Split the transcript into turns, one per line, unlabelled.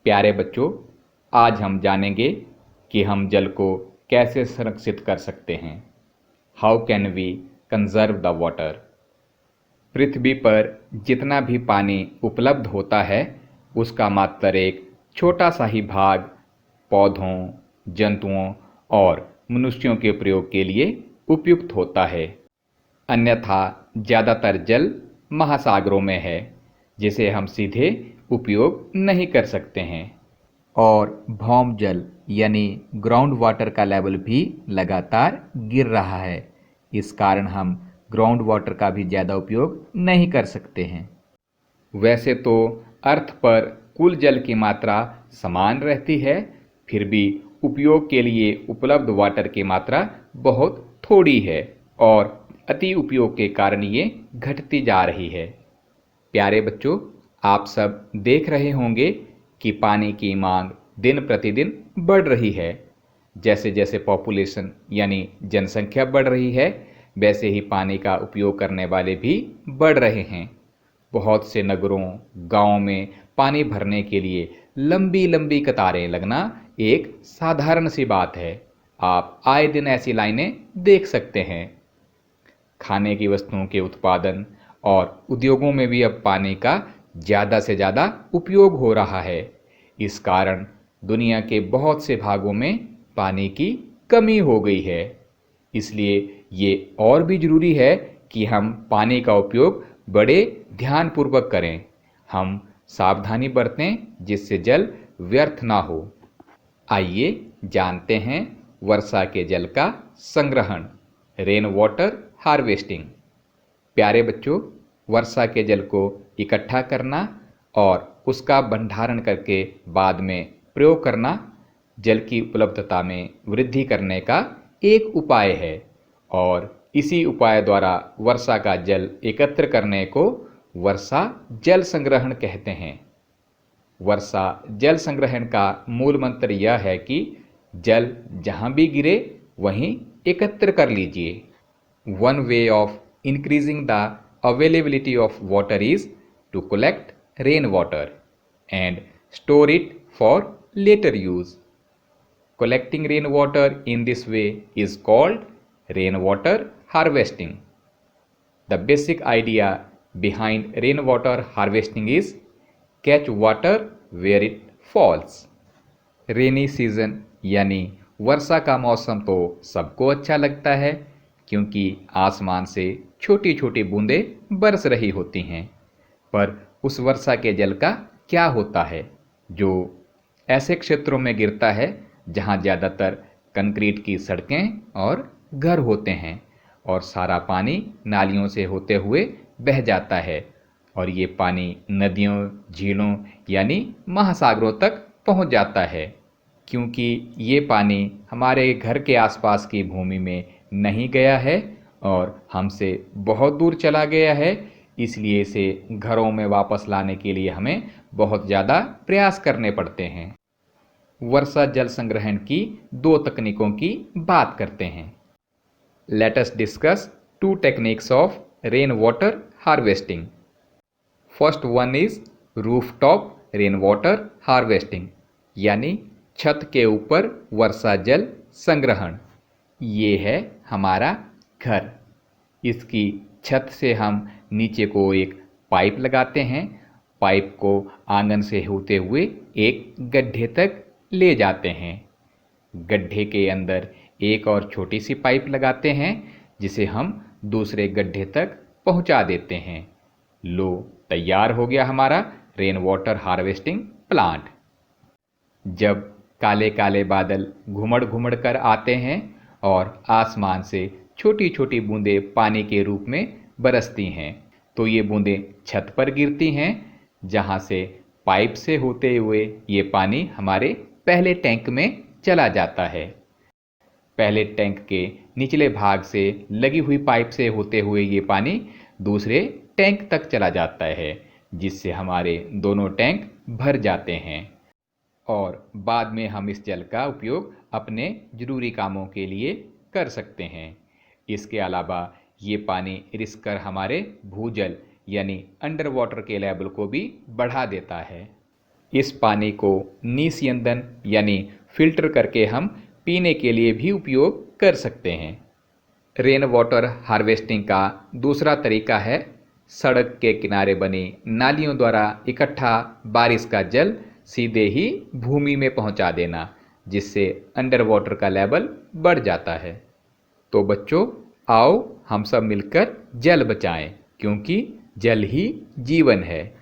प्यारे बच्चों, आज हम जानेंगे कि हम जल को कैसे संरक्षित कर सकते हैं। How can we conserve the water. पृथ्वी पर जितना भी पानी उपलब्ध होता है उसका मात्र एक छोटा सा ही भाग पौधों, जंतुओं और मनुष्यों के प्रयोग के लिए उपयुक्त होता है। अन्यथा ज़्यादातर जल महासागरों में है जिसे हम सीधे उपयोग नहीं कर सकते हैं। और भौम जल यानी ग्राउंड वाटर का लेवल भी लगातार गिर रहा है। इस कारण हम ग्राउंड वाटर का भी ज़्यादा उपयोग नहीं कर सकते हैं। वैसे तो अर्थ पर कुल जल की मात्रा समान रहती है, फिर भी उपयोग के लिए उपलब्ध वाटर की मात्रा बहुत थोड़ी है और अति उपयोग के कारण ये घटती जा रही है। प्यारे बच्चों, आप सब देख रहे होंगे कि पानी की मांग दिन प्रतिदिन बढ़ रही है। जैसे जैसे पॉपुलेशन यानी जनसंख्या बढ़ रही है, वैसे ही पानी का उपयोग करने वाले भी बढ़ रहे हैं। बहुत से नगरों, गांवों में पानी भरने के लिए लंबी लंबी कतारें लगना एक साधारण सी बात है। आप आए दिन ऐसी लाइनें देख सकते हैं। खाने की वस्तुओं के उत्पादन और उद्योगों में भी अब पानी का ज़्यादा से ज़्यादा उपयोग हो रहा है। इस कारण दुनिया के बहुत से भागों में पानी की कमी हो गई है। इसलिए ये और भी ज़रूरी है कि हम पानी का उपयोग बड़े ध्यानपूर्वक करें। हम सावधानी बरतें जिससे जल व्यर्थ ना हो। आइए जानते हैं वर्षा के जल का संग्रहण, रेन वाटर हार्वेस्टिंग। प्यारे बच्चों, वर्षा के जल को इकट्ठा करना और उसका भंडारण करके बाद में प्रयोग करना जल की उपलब्धता में वृद्धि करने का एक उपाय है। और इसी उपाय द्वारा वर्षा का जल एकत्र करने को वर्षा जल संग्रहण कहते हैं। वर्षा जल संग्रहण का मूल मंत्र यह है कि जल जहाँ भी गिरे वहीं एकत्र कर लीजिए। One way of increasing the availability of water is to collect rainwater and store it for later use. Collecting rainwater in this way is called rainwater harvesting. The basic idea behind rainwater harvesting is catch water where it falls. Rainy season यानी वर्षा का मौसम तो सबको अच्छा लगता है क्योंकि आसमान से छोटी छोटी बूंदें बरस रही होती हैं। पर उस वर्षा के जल का क्या होता है जो ऐसे क्षेत्रों में गिरता है जहां ज़्यादातर कंक्रीट की सड़कें और घर होते हैं और सारा पानी नालियों से होते हुए बह जाता है और ये पानी नदियों, झीलों यानी महासागरों तक पहुंच जाता है। क्योंकि ये पानी हमारे घर के आसपास की भूमि में नहीं गया है और हमसे बहुत दूर चला गया है, इसलिए इसे घरों में वापस लाने के लिए हमें बहुत ज़्यादा प्रयास करने पड़ते हैं। वर्षा जल संग्रहण की दो तकनीकों की बात करते हैं। Let us discuss to techniques of rain water harvesting. First one is rooftop rain water harvesting यानी छत के ऊपर वर्षा जल संग्रहण। ये है हमारा घर। इसकी छत से हम नीचे को एक पाइप लगाते हैं। पाइप को आंगन से होते हुए एक गड्ढे तक ले जाते हैं। गड्ढे के अंदर एक और छोटी सी पाइप लगाते हैं जिसे हम दूसरे गड्ढे तक पहुंचा देते हैं। लो, तैयार हो गया हमारा रेन वाटर हार्वेस्टिंग प्लांट। जब काले काले बादल घुमड़ घुमड़ कर आते हैं और आसमान से छोटी छोटी बूंदें पानी के रूप में बरसती हैं, तो ये बूंदें छत पर गिरती हैं जहाँ से पाइप से होते हुए ये पानी हमारे पहले टैंक में चला जाता है। पहले टैंक के निचले भाग से लगी हुई पाइप से होते हुए ये पानी दूसरे टैंक तक चला जाता है जिससे हमारे दोनों टैंक भर जाते हैं और बाद में हम इस जल का उपयोग अपने ज़रूरी कामों के लिए कर सकते हैं। इसके अलावा ये पानी रिस कर हमारे भूजल यानी अंडर वाटर के लेवल को भी बढ़ा देता है। इस पानी को निस्यंदन यानी फिल्टर करके हम पीने के लिए भी उपयोग कर सकते हैं। रेन वाटर हार्वेस्टिंग का दूसरा तरीका है सड़क के किनारे बनी नालियों द्वारा इकट्ठा बारिश का जल सीधे ही भूमि में पहुंचा देना, जिससे अंडर वाटर का लेवल बढ़ जाता है। तो बच्चों, आओ हम सब मिलकर जल बचाएं, क्योंकि जल ही जीवन है।